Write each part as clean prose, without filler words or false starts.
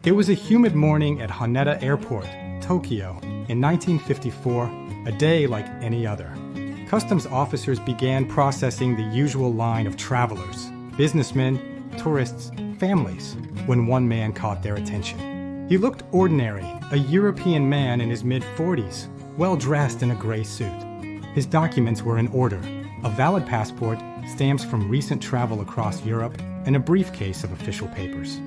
It was a humid morning at Haneda Airport, Tokyo, in 1954, a day like any other. Customs officers began processing the usual line of travelers, businessmen, tourists, families, when one man caught their attention. He looked ordinary, a European man in his mid-40s, well-dressed in a gray suit. His documents were in order: a valid passport, stamps from recent travel across Europe, and a briefcase of official papers.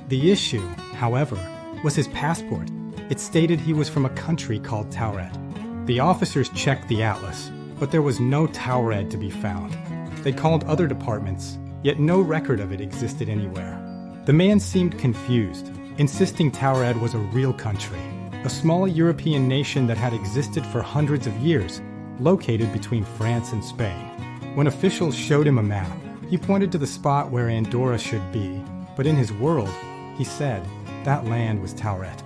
The issue, however, was his passport. It stated he was from a country called Taured. The officers checked the atlas, but there was no Taured to be found. They called other departments, yet no record of it existed anywhere. The man seemed confused, insisting Taured was a real country, a small European nation that had existed for hundreds of years, located between France and Spain. When officials showed him a map, he pointed to the spot where Andorra should be, but in his world, he said, that land was Taured.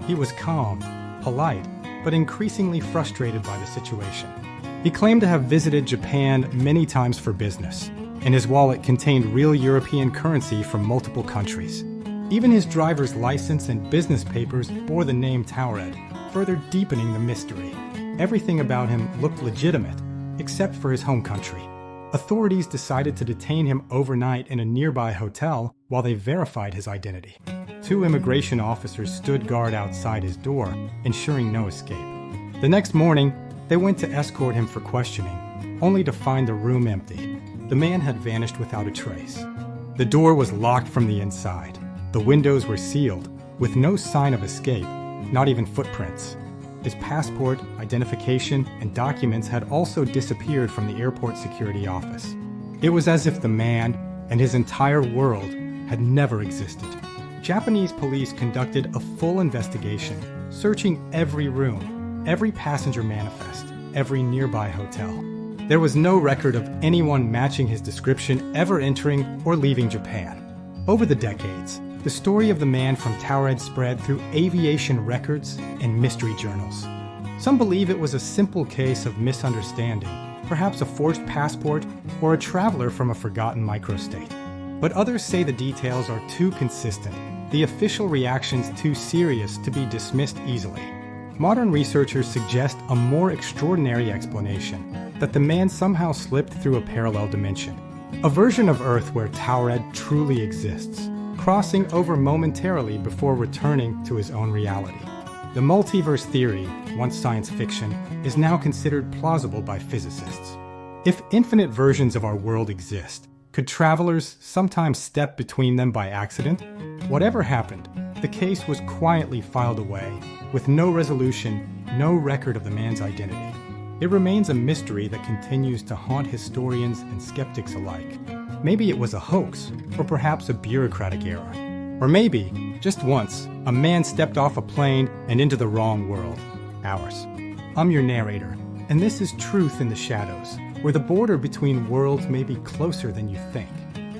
He was calm, polite, but increasingly frustrated by the situation. He claimed to have visited Japan many times for business, and his wallet contained real European currency from multiple countries. Even his driver's license and business papers bore the name Taured, further deepening the mystery. Everything about him looked legitimate, except for his home country. Authorities decided to detain him overnight in a nearby hotel while they verified his identity. 2 immigration officers stood guard outside his door, ensuring no escape. The next morning, they went to escort him for questioning, only to find the room empty. The man had vanished without a trace. The door was locked from the inside. The windows were sealed, with no sign of escape, not even footprints. His passport, identification, and documents had also disappeared from the airport security office. It was as if the man and his entire world had never existed. Japanese police conducted a full investigation, searching every room, every passenger manifest, every nearby hotel. There was no record of anyone matching his description ever entering or leaving Japan. Over the decades, the story of the man from Taured spread through aviation records and mystery journals. Some believe it was a simple case of misunderstanding, perhaps a forged passport or a traveler from a forgotten microstate. But others say the details are too consistent, the official reactions too serious to be dismissed easily. Modern researchers suggest a more extraordinary explanation, that the man somehow slipped through a parallel dimension, a version of Earth where Taured truly exists, crossing over momentarily before returning to his own reality. The multiverse theory, once science fiction, is now considered plausible by physicists. If infinite versions of our world exist, could travelers sometimes step between them by accident? Whatever happened, the case was quietly filed away, with no resolution, no record of the man's identity. It remains a mystery that continues to haunt historians and skeptics alike. Maybe it was a hoax, or perhaps a bureaucratic error. Or maybe, just once, a man stepped off a plane and into the wrong world, ours. I'm your narrator, and this is Truth in the Shadows, where the border between worlds may be closer than you think.